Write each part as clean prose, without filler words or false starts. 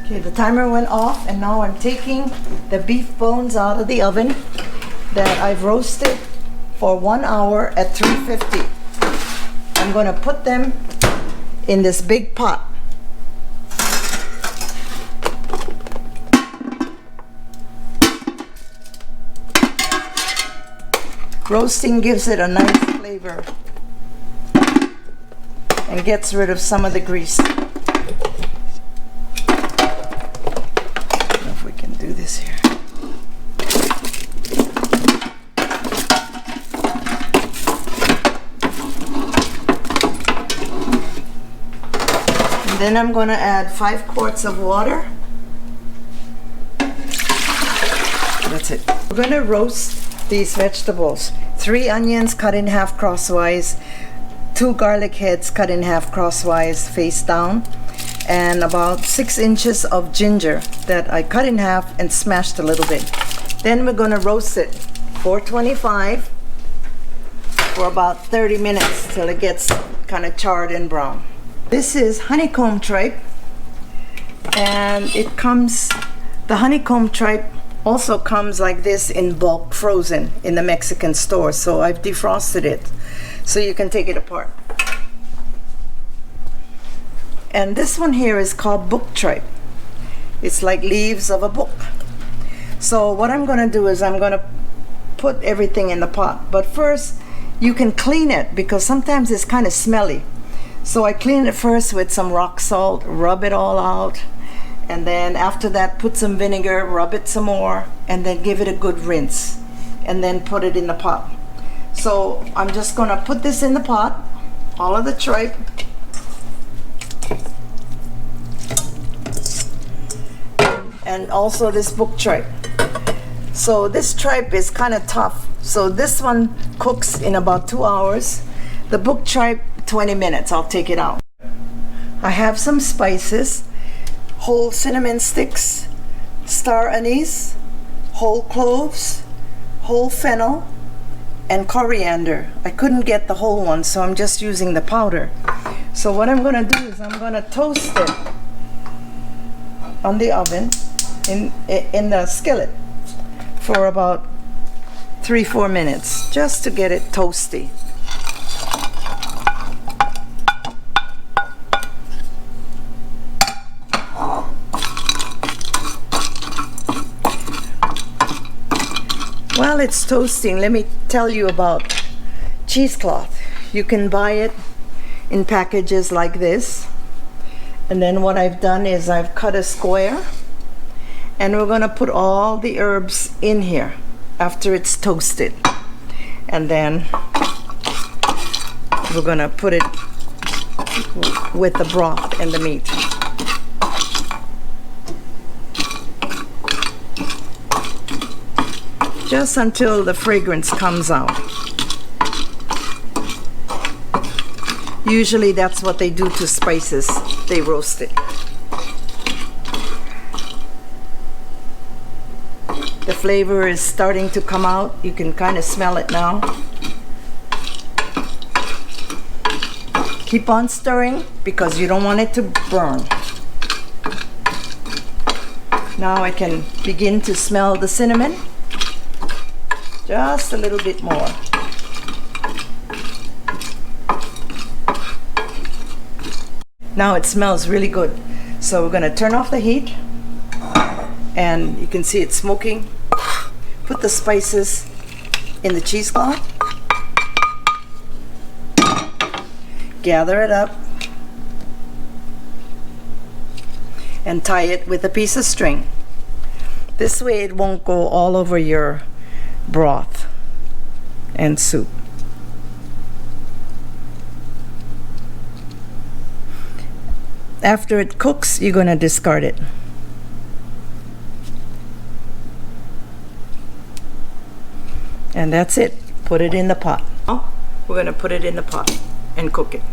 Okay, the timer went off, and now I'm taking the beef bones out of the oven that I've roasted for 1 hour at 350. I'm going to put them in this big pot. Roasting gives it a nice flavor and gets rid of some of the grease. If we can do this here. And then I'm going to add 5 quarts of water. That's it. We're going to roast these vegetables. 3 onions cut in half crosswise, 2 garlic heads cut in half crosswise face down, and about 6 inches of ginger that I cut in half and smashed a little bit. Then we're going to roast it 425 for about 30 minutes till it gets kind of charred and brown. This is honeycomb tripe, and it comes, the honeycomb tripe also comes like this in bulk frozen in the Mexican store, so I've defrosted it so you can take it apart. And this one here is called book tripe. It's like leaves of a book. So what I'm going to do is I'm going to put everything in the pot, but first you can clean it because sometimes it's kind of smelly. So I clean it first with some rock salt, rub it all out, and then after that put some vinegar, rub it some more, and then give it a good rinse, and then put it in the pot. So I'm just gonna put this in the pot, all of the tripe, and also this book tripe. So this tripe is kind of tough, so this one cooks in about 2 hours. The book tripe 20 minutes. I'll take it out. I have some spices: whole cinnamon sticks, star anise, whole cloves, whole fennel, and coriander. I couldn't get the whole one, so I'm just using the powder. So what I'm gonna do is I'm gonna toast it on the oven in the skillet for about 3-4 minutes, just to get it toasty. While it's toasting, let me tell you about cheesecloth. You can buy it in packages like this. And then what I've done is I've cut a square, and we're going to put all the herbs in here after it's toasted. And then we're going to put it with the broth and the meat. Just until the fragrance comes out. Usually that's what they do to spices. They roast it. The flavor is starting to come out. You can kind of smell it now. Keep on stirring because you don't want it to burn. Now I can begin to smell the cinnamon. Just a little bit more. Now it smells really good. So we're going to turn off the heat, and you can see it smoking. Put the spices in the cheesecloth. Gather it up and tie it with a piece of string. This way it won't go all over your broth and soup. After it cooks, you're going to discard it. And that's it. Put it in the pot. Now we're going to put it in the pot and cook it.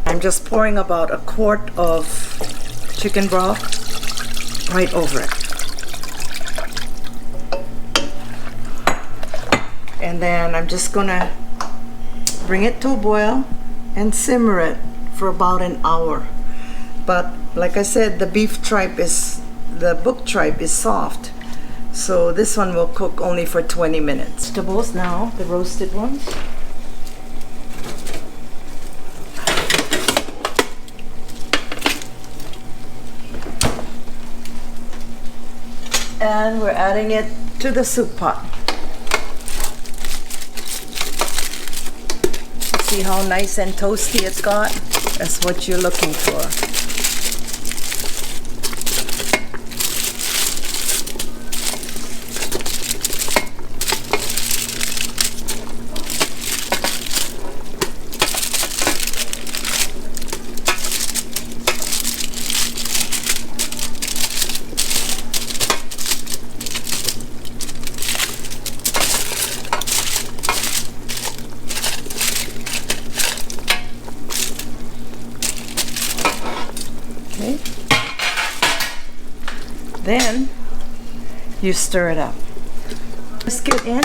I'm just pouring about 1 quart of chicken broth right over it. And then I'm just gonna bring it to a boil and simmer it for about an hour. But like I said, the beef tripe is the book tripe is soft. So this one will cook only for 20 minutes. Vegetables now, the roasted ones. And we're adding it to the soup pot. See how nice and toasty it's got? That's what you're looking for. Then you stir it up. Brisket in,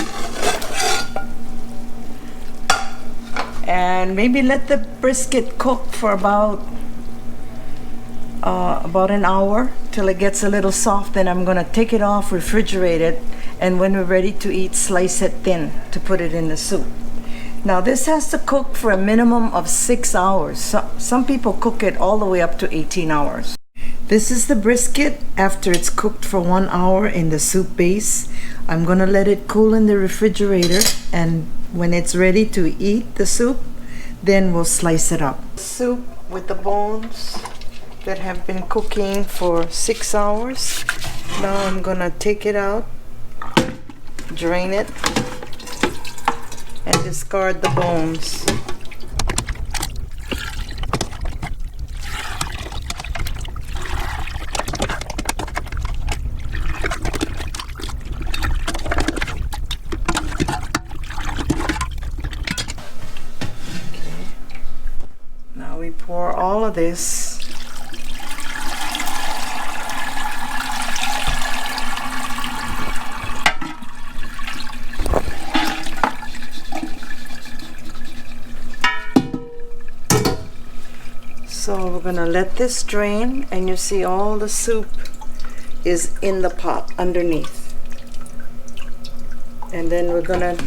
and maybe let the brisket cook for about an hour till it gets a little soft. Then I'm gonna take it off, refrigerate it, and when we're ready to eat, slice it thin to put it in the soup. Now this has to cook for a minimum of 6 hours. Some people cook it all the way up to 18 hours. This is the brisket after it's cooked for 1 hour in the soup base. I'm gonna let it cool in the refrigerator, and when it's ready to eat the soup, then we'll slice it up. Soup with the bones that have been cooking for 6 hours. Now I'm gonna take it out, drain it, and discard the bones. Now we pour all of this So we're gonna let this drain, and you see all the soup is in the pot underneath. And then we're gonna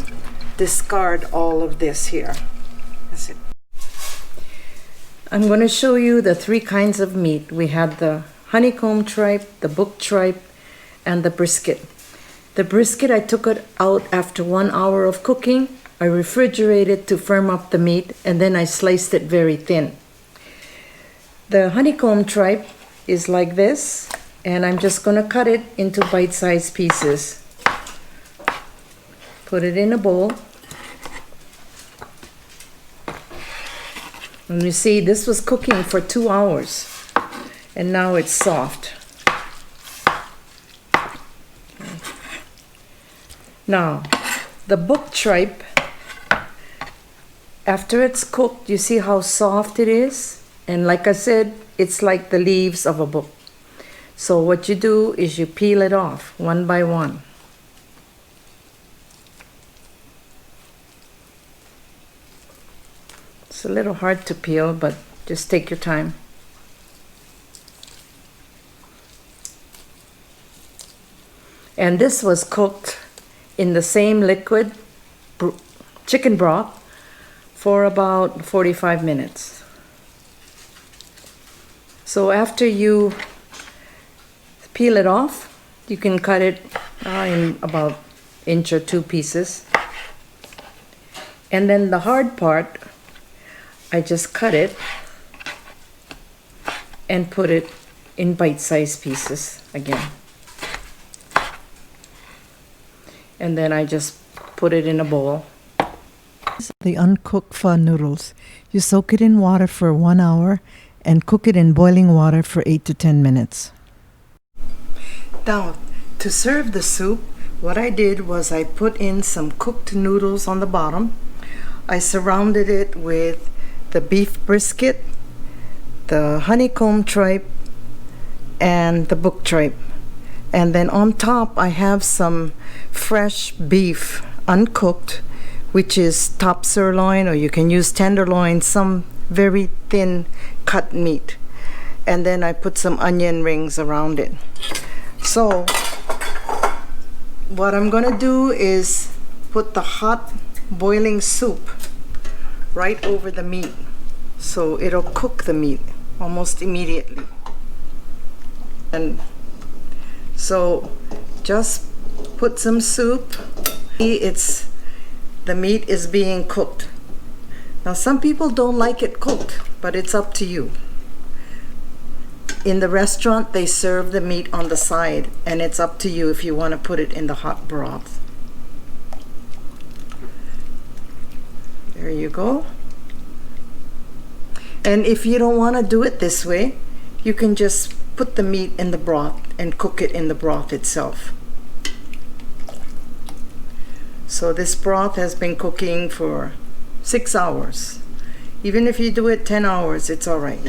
discard all of this here. That's it. I'm gonna show you the 3 kinds of meat. We had the honeycomb tripe, the book tripe, and the brisket. The brisket, I took it out after 1 hour of cooking. I refrigerated to firm up the meat, and then I sliced it very thin. The honeycomb tripe is like this, and I'm just gonna cut it into bite-sized pieces. Put it in a bowl. And you see, this was cooking for 2 hours, and now it's soft. Okay. Now, the book tripe, after it's cooked, you see how soft it is? And like I said, it's like the leaves of a book. So what you do is you peel it off one by one. It's a little hard to peel, but just take your time. And this was cooked in the same liquid chicken broth for about 45 minutes. So after you peel it off, you can cut it in about 1 or 2 pieces. And then the hard part, I just cut it and put it in bite-sized pieces again. And then I just put it in a bowl. The uncooked pho noodles. You soak it in water for 1 hour and cook it in boiling water for 8 to 10 minutes. Now, to serve the soup, what I did was I put in some cooked noodles on the bottom. I surrounded it with the beef brisket, the honeycomb tripe, and the book tripe. And then on top, I have some fresh beef, uncooked, which is top sirloin, or you can use tenderloin, some very thin cut meat. And then I put some onion rings around it. So what I'm gonna do is put the hot boiling soup right over the meat, so it'll cook the meat almost immediately. And so just put some soup. The meat is being cooked. Now some people don't like it cooked, but it's up to you. In the restaurant they serve the meat on the side, and it's up to you if you want to put it in the hot broth. There you go. And if you don't want to do it this way, you can just put the meat in the broth and cook it in the broth itself. So this broth has been cooking for 6 hours. Even if you do it 10 hours, it's all right.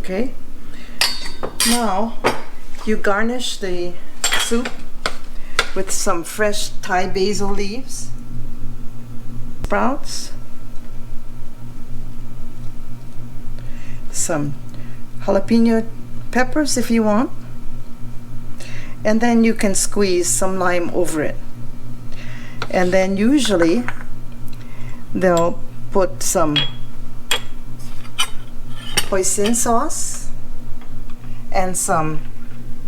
Okay? Now, you garnish the soup with some fresh Thai basil leaves, sprouts, some jalapeno peppers if you want, and then you can squeeze some lime over it. And then usually they'll put some hoisin sauce and some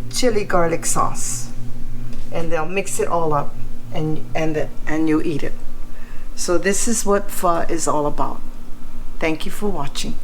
chili garlic sauce, and they'll mix it all up and you eat it. So this is what pho is all about. Thank you for watching.